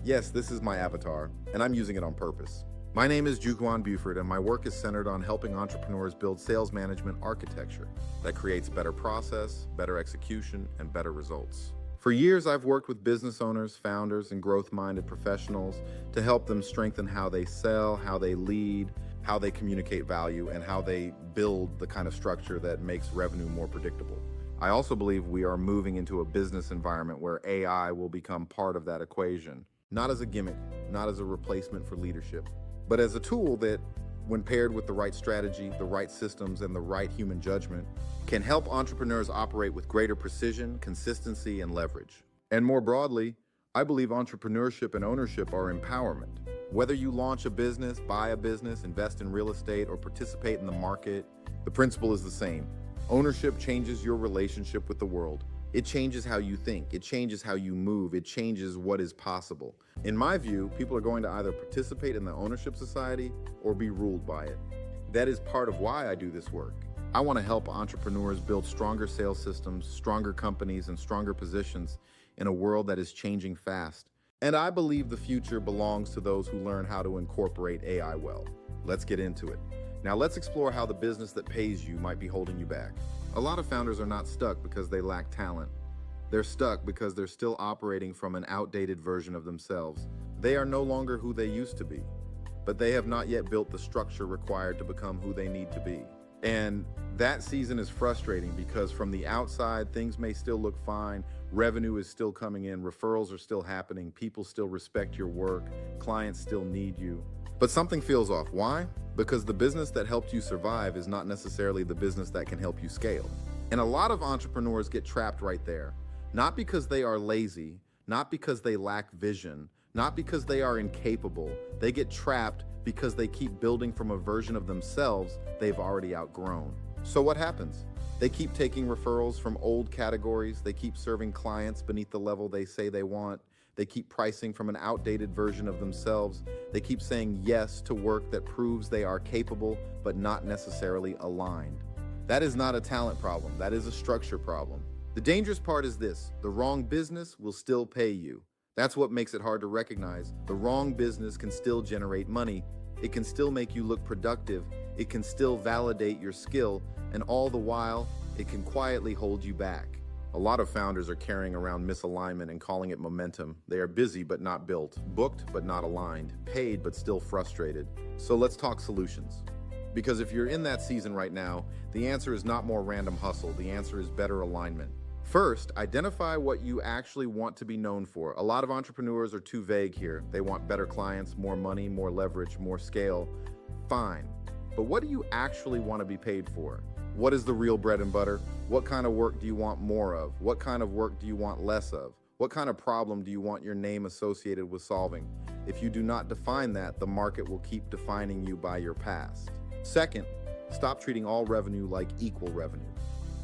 Yes, this is my avatar, and I'm using it on purpose. My name is Juquan Buford, and my work is centered on helping entrepreneurs build sales management architecture that creates better process, better execution, and better results. For years, I've worked with business owners, founders, and growth-minded professionals to help them strengthen how they sell, how they lead, how they communicate value, and how they build the kind of structure that makes revenue more predictable. I also believe we are moving into a business environment where AI will become part of that equation, not as a gimmick, not as a replacement for leadership, but as a tool that, when paired with the right strategy, the right systems, and the right human judgment, can help entrepreneurs operate with greater precision, consistency, and leverage. And more broadly, I believe entrepreneurship and ownership are empowerment. Whether you launch a business, buy a business, invest in real estate, or participate in the market, the principle is the same. Ownership changes your relationship with the world. It changes how you think, it changes how you move, it changes what is possible. In my view, people are going to either participate in the ownership society or be ruled by it. That is part of why I do this work. I want to help entrepreneurs build stronger sales systems, stronger companies, and stronger positions in a world that is changing fast. And I believe the future belongs to those who learn how to incorporate AI well. Let's get into it. Now let's explore how the business that pays you might be holding you back. A lot of founders are not stuck because they lack talent. They're stuck because they're still operating from an outdated version of themselves. They are no longer who they used to be, but they have not yet built the structure required to become who they need to be. And that season is frustrating because from the outside, things may still look fine. Revenue is still coming in, referrals are still happening, people still respect your work, clients still need you. But something feels off. Why? Because the business that helped you survive is not necessarily the business that can help you scale. And a lot of entrepreneurs get trapped right there. Not because they are lazy, not because they lack vision, not because they are incapable. They get trapped because they keep building from a version of themselves they've already outgrown. So what happens? They keep taking referrals from old categories. They keep serving clients beneath the level they say they want. They keep pricing from an outdated version of themselves. They keep saying yes to work that proves they are capable, but not necessarily aligned. That is not a talent problem. That is a structure problem. The dangerous part is this: the wrong business will still pay you. That's what makes it hard to recognize. The wrong business can still generate money. It can still make you look productive. It can still validate your skill, and all the while, it can quietly hold you back. A lot of founders are carrying around misalignment and calling it momentum. They are busy but not built, booked but not aligned, paid but still frustrated. So let's talk solutions. Because if you're in that season right now, the answer is not more random hustle. The answer is better alignment. First, identify what you actually want to be known for. A lot of entrepreneurs are too vague here. They want better clients, more money, more leverage, more scale. Fine. But what do you actually want to be paid for? What is the real bread and butter? What kind of work do you want more of? What kind of work do you want less of? What kind of problem do you want your name associated with solving? If you do not define that, the market will keep defining you by your past. Second, stop treating all revenue like equal revenue.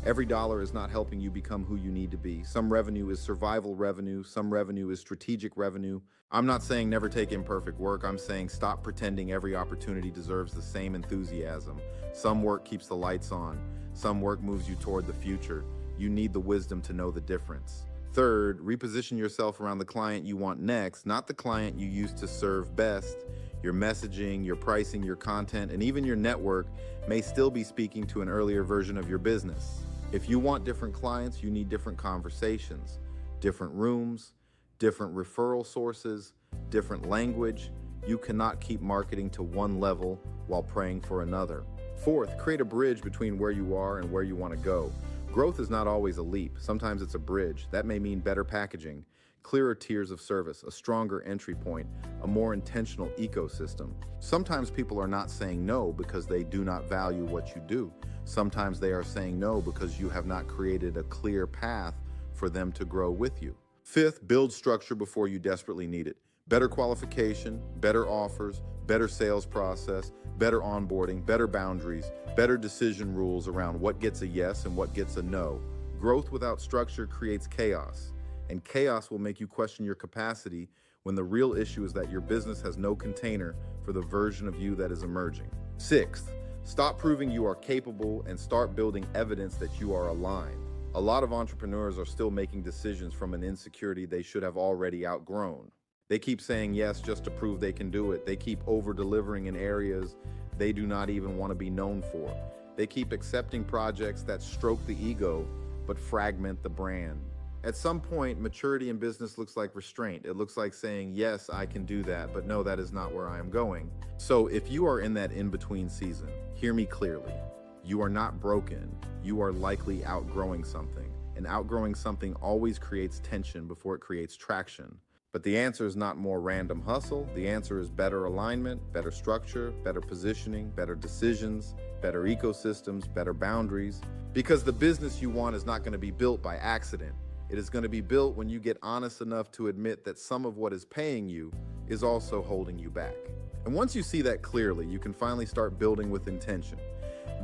Every dollar is not helping you become who you need to be. Some revenue is survival revenue. Some revenue is strategic revenue. I'm not saying never take imperfect work. I'm saying stop pretending every opportunity deserves the same enthusiasm. Some work keeps the lights on. Some work moves you toward the future. You need the wisdom to know the difference. Third, reposition yourself around the client you want next, not the client you used to serve best. Your messaging, your pricing, your content, and even your network may still be speaking to an earlier version of your business. If you want different clients, you need different conversations, different rooms, different referral sources, different language. You cannot keep marketing to one level while praying for another. Fourth, create a bridge between where you are and where you want to go. Growth is not always a leap. Sometimes it's a bridge. That may mean better packaging, clearer tiers of service, a stronger entry point, a more intentional ecosystem. Sometimes people are not saying no because they do not value what you do. Sometimes they are saying no because you have not created a clear path for them to grow with you. Fifth, build structure before you desperately need it. Better qualification, better offers, better sales process, better onboarding, better boundaries, better decision rules around what gets a yes and what gets a no. Growth without structure creates chaos, and chaos will make you question your capacity when the real issue is that your business has no container for the version of you that is emerging. Sixth, stop proving you are capable and start building evidence that you are aligned. A lot of entrepreneurs are still making decisions from an insecurity they should have already outgrown. They keep saying yes just to prove they can do it. They keep over-delivering in areas they do not even want to be known for. They keep accepting projects that stroke the ego but fragment the brand. At some point, maturity in business looks like restraint. It looks like saying, yes, I can do that, but no, that is not where I am going. So if you are in that in-between season, hear me clearly. You are not broken. You are likely outgrowing something. And outgrowing something always creates tension before it creates traction. But the answer is not more random hustle. The answer is better alignment, better structure, better positioning, better decisions, better ecosystems, better boundaries. Because the business you want is not going to be built by accident. It is going to be built when you get honest enough to admit that some of what is paying you is also holding you back. And once you see that clearly, you can finally start building with intention.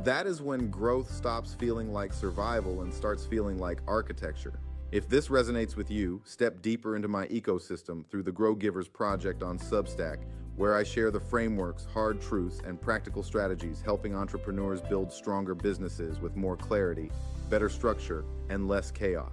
That is when growth stops feeling like survival and starts feeling like architecture. If this resonates with you, step deeper into my ecosystem through the Grow Givers project on Substack, where I share the frameworks, hard truths, and practical strategies helping entrepreneurs build stronger businesses with more clarity, better structure, and less chaos.